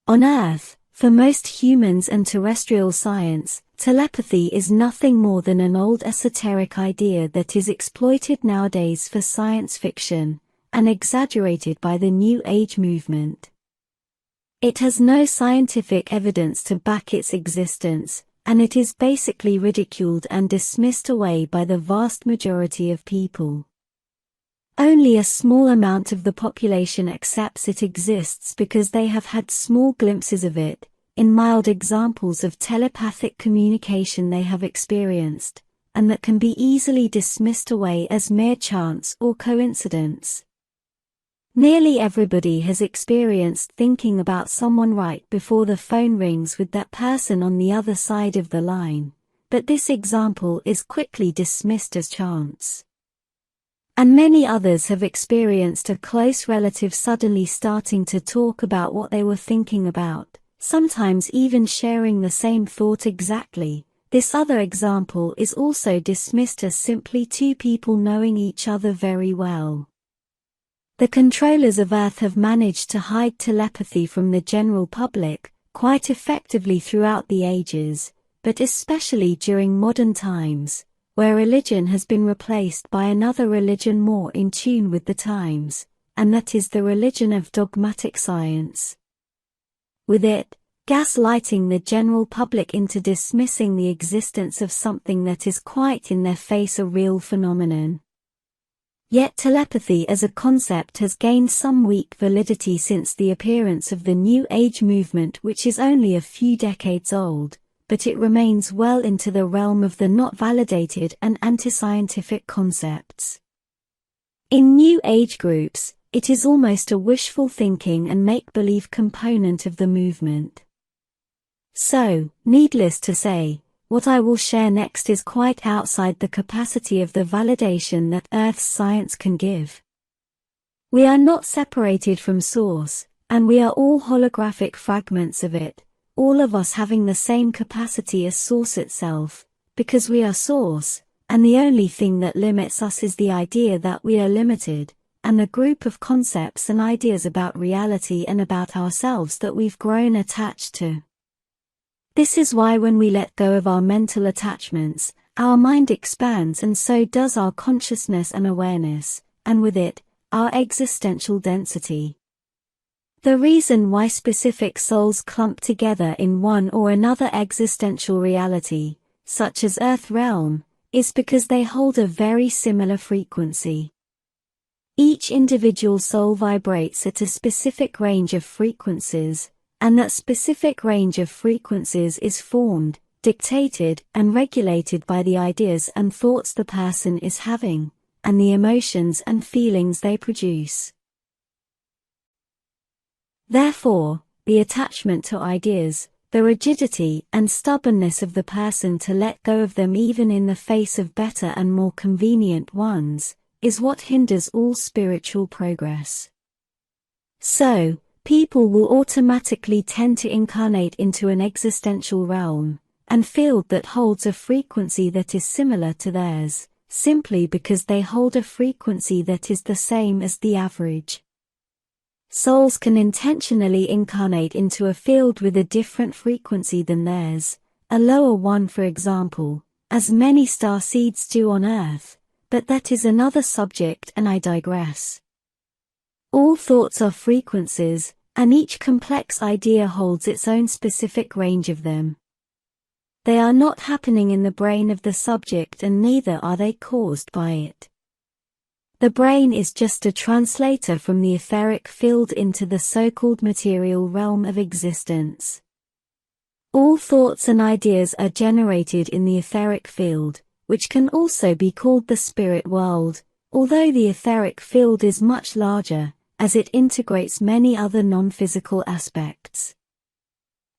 On Earth, for most humans and terrestrial science, telepathy is nothing more than an old esoteric idea that is exploited nowadays for science fiction, and exaggerated by the New Age movement. It has no scientific evidence to back its existence, and it is basically ridiculed and dismissed away by the vast majority of people. Only a small amount of the population accepts it exists because they have had small glimpses of it, in mild examples of telepathic communication they have experienced, and that can be easily dismissed away as mere chance or coincidence. Nearly everybody has experienced thinking about someone right before the phone rings with that person on the other side of the line, but this example is quickly dismissed as chance. And many others have experienced a close relative suddenly starting to talk about what they were thinking about, sometimes even sharing the same thought exactly. This other example is also dismissed as simply two people knowing each other very well. The controllers of Earth have managed to hide telepathy from the general public quite effectively throughout the ages, but especially during modern times, where religion has been replaced by another religion more in tune with the times, and that is the religion of dogmatic science. With it, gaslighting the general public into dismissing the existence of something that is quite in their face a real phenomenon. Yet telepathy as a concept has gained some weak validity since the appearance of the New Age movement, which is only a few decades old, but it remains well into the realm of the not validated and anti-scientific concepts. In New Age groups, it is almost a wishful thinking and make-believe component of the movement. So, needless to say, what I will share next is quite outside the capacity of the validation that Earth's science can give. We are not separated from Source, and we are all holographic fragments of it, all of us having the same capacity as Source itself, because we are Source, and the only thing that limits us is the idea that we are limited, and the group of concepts and ideas about reality and about ourselves that we've grown attached to. This is why when we let go of our mental attachments, our mind expands, and so does our consciousness and awareness, and with it, our existential density. The reason why specific souls clump together in one or another existential reality, such as Earth realm, is because they hold a very similar frequency. Each individual soul vibrates at a specific range of frequencies, and that specific range of frequencies is formed, dictated, and regulated by the ideas and thoughts the person is having, and the emotions and feelings they produce. Therefore, the attachment to ideas, the rigidity and stubbornness of the person to let go of them even in the face of better and more convenient ones, is what hinders all spiritual progress. So, people will automatically tend to incarnate into an existential realm, and field that holds a frequency that is similar to theirs, simply because they hold a frequency that is the same as the average. Souls can intentionally incarnate into a field with a different frequency than theirs, a lower one for example, as many star seeds do on Earth, but that is another subject and I digress. All thoughts are frequencies, and each complex idea holds its own specific range of them. They are not happening in the brain of the subject, and neither are they caused by it. The brain is just a translator from the etheric field into the so-called material realm of existence. All thoughts and ideas are generated in the etheric field, which can also be called the spirit world, although the etheric field is much larger, as it integrates many other non-physical aspects.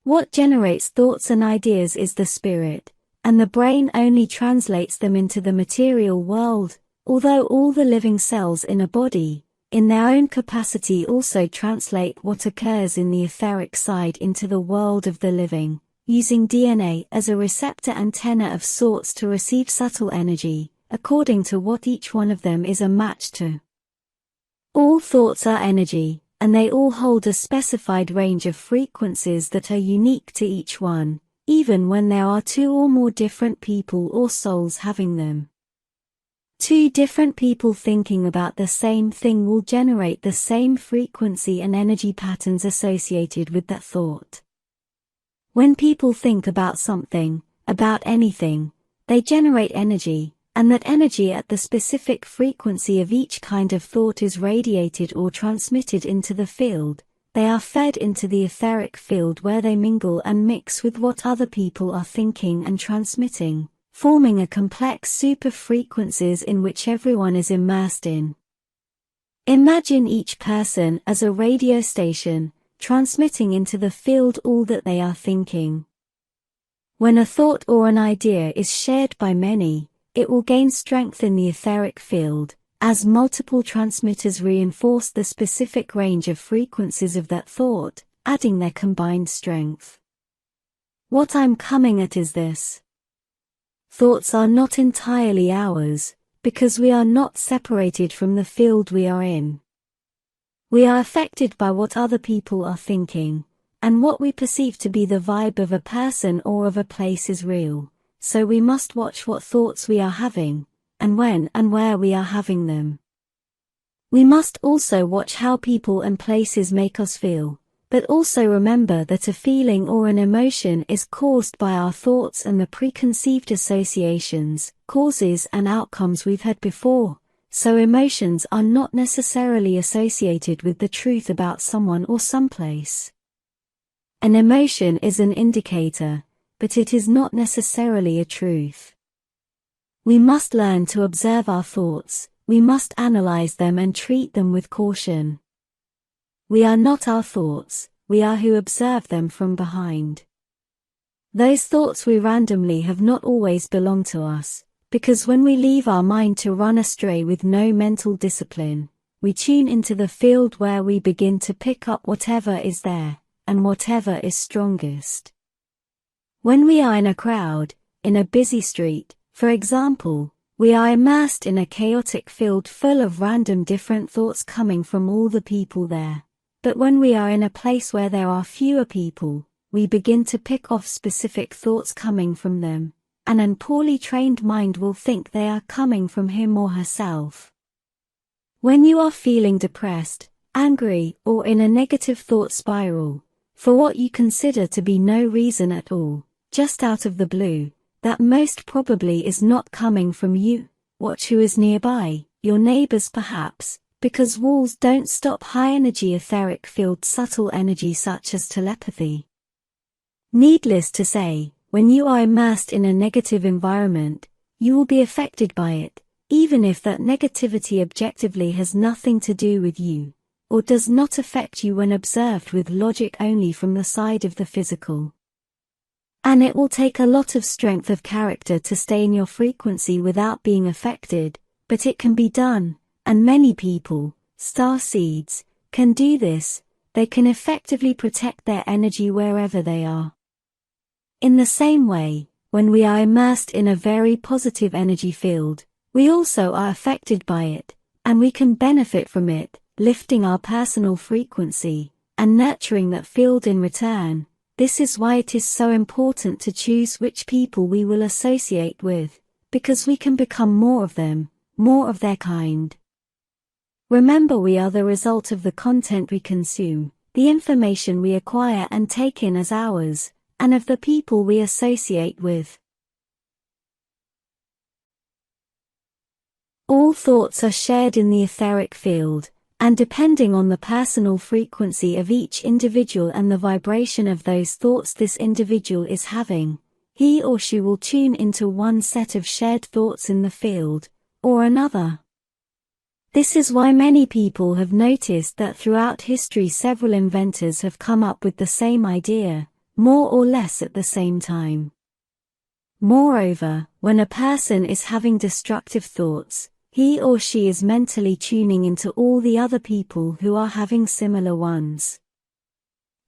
What generates thoughts and ideas is the spirit, and the brain only translates them into the material world, although all the living cells in a body, in their own capacity also translate what occurs in the etheric side into the world of the living, using DNA as a receptor antenna of sorts to receive subtle energy, according to what each one of them is a match to. All thoughts are energy, and they all hold a specified range of frequencies that are unique to each one, even when there are two or more different people or souls having them. Two different people thinking about the same thing will generate the same frequency and energy patterns associated with that thought. When people think about something, about anything, they generate energy, and that energy at the specific frequency of each kind of thought is radiated or transmitted into the field. They are fed into the etheric field where they mingle and mix with what other people are thinking and transmitting, forming a complex soup of frequencies in which everyone is immersed in. Imagine each person as a radio station, transmitting into the field all that they are thinking. When a thought or an idea is shared by many, it will gain strength in the etheric field, as multiple transmitters reinforce the specific range of frequencies of that thought, adding their combined strength. What I'm coming at is this. Thoughts are not entirely ours, because we are not separated from the field we are in. We are affected by what other people are thinking, and what we perceive to be the vibe of a person or of a place is real, so we must watch what thoughts we are having, and when and where we are having them. We must also watch how people and places make us feel, but also remember that a feeling or an emotion is caused by our thoughts and the preconceived associations, causes and outcomes we've had before, so emotions are not necessarily associated with the truth about someone or someplace. An emotion is an indicator, but it is not necessarily a truth. We must learn to observe our thoughts, we must analyze them and treat them with caution. We are not our thoughts, we are who observe them from behind. Those thoughts we randomly have not always belonged to us, because when we leave our mind to run astray with no mental discipline, we tune into the field where we begin to pick up whatever is there, and whatever is strongest. When we are in a crowd, in a busy street, for example, we are immersed in a chaotic field full of random different thoughts coming from all the people there. But when we are in a place where there are fewer people, we begin to pick off specific thoughts coming from them, and an poorly trained mind will think they are coming from him or herself. When you are feeling depressed, angry, or in a negative thought spiral, for what you consider to be no reason at all, just out of the blue, that most probably is not coming from you. Watch who is nearby, your neighbors perhaps, because walls don't stop high-energy etheric field subtle energy such as telepathy. Needless to say, when you are immersed in a negative environment, you will be affected by it, even if that negativity objectively has nothing to do with you, or does not affect you when observed with logic only from the side of the physical. And it will take a lot of strength of character to stay in your frequency without being affected, but it can be done, and many people, star seeds, can do this. They can effectively protect their energy wherever they are. In the same way, when we are immersed in a very positive energy field, we also are affected by it, and we can benefit from it, lifting our personal frequency, and nurturing that field in return. This is why it is so important to choose which people we will associate with, because we can become more of them, more of their kind. Remember, we are the result of the content we consume, the information we acquire and take in as ours, and of the people we associate with. All thoughts are shared in the etheric field, and depending on the personal frequency of each individual and the vibration of those thoughts this individual is having, he or she will tune into one set of shared thoughts in the field, or another. This is why many people have noticed that throughout history several inventors have come up with the same idea, more or less at the same time. Moreover, when a person is having destructive thoughts, he or she is mentally tuning into all the other people who are having similar ones.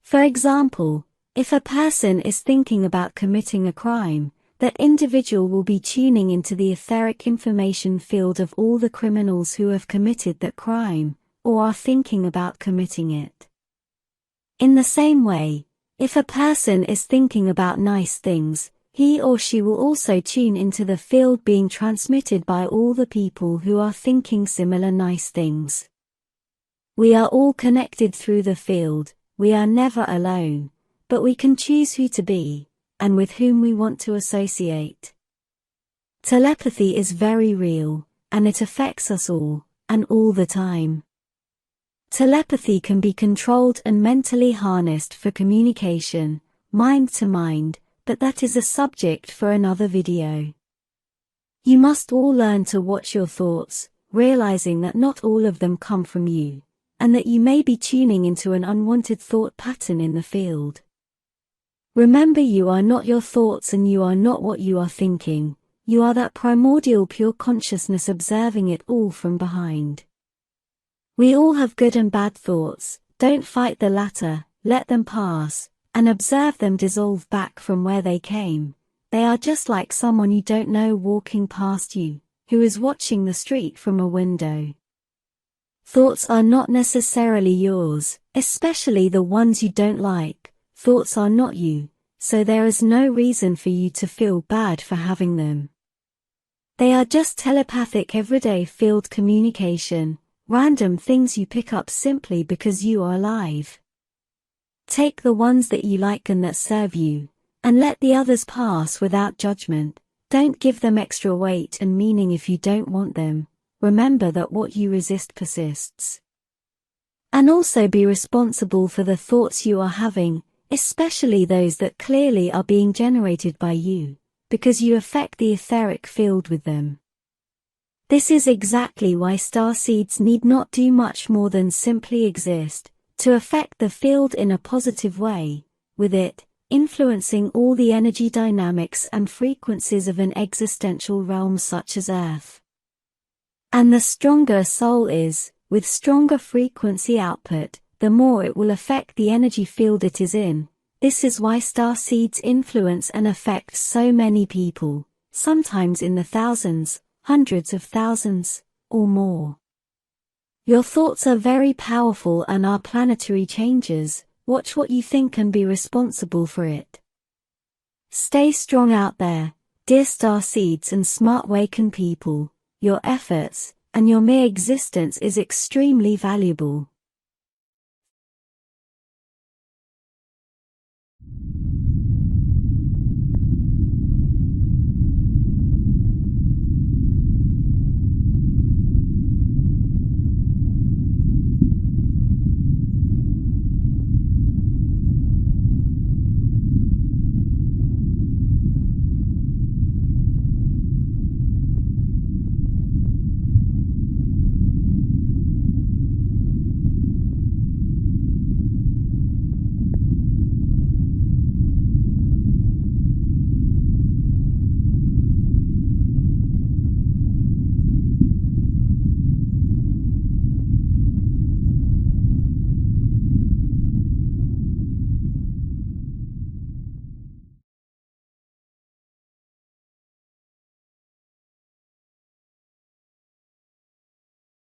For example, if a person is thinking about committing a crime, that individual will be tuning into the etheric information field of all the criminals who have committed that crime, or are thinking about committing it. In the same way, if a person is thinking about nice things, he or she will also tune into the field being transmitted by all the people who are thinking similar nice things. We are all connected through the field, we are never alone, but we can choose who to be, and with whom we want to associate. Telepathy is very real, and it affects us all, and all the time. Telepathy can be controlled and mentally harnessed for communication, mind to mind, but that is a subject for another video. You must all learn to watch your thoughts, realizing that not all of them come from you, and that you may be tuning into an unwanted thought pattern in the field. Remember, you are not your thoughts and you are not what you are thinking, you are that primordial pure consciousness observing it all from behind. We all have good and bad thoughts, don't fight the latter, let them pass, and observe them dissolve back from where they came. They are just like someone you don't know walking past you, who is watching the street from a window. Thoughts are not necessarily yours, especially the ones you don't like. Thoughts are not you, so there is no reason for you to feel bad for having them. They are just telepathic everyday field communication, random things you pick up simply because you are alive. Take the ones that you like and that serve you, and let the others pass without judgment. Don't give them extra weight and meaning if you don't want them. Remember that what you resist persists. And also be responsible for the thoughts you are having, especially those that clearly are being generated by you, because you affect the etheric field with them. This is exactly why starseeds need not do much more than simply exist, to affect the field in a positive way, with it influencing all the energy dynamics and frequencies of an existential realm such as Earth. And the stronger a soul is, with stronger frequency output, the more it will affect the energy field it is in. This is why starseeds influence and affect so many people, sometimes in the thousands, hundreds of thousands, or more. Your thoughts are very powerful and are planetary changes. Watch what you think and be responsible for it. Stay strong out there, dear starseeds and smart waken people. Your efforts, and your mere existence is extremely valuable.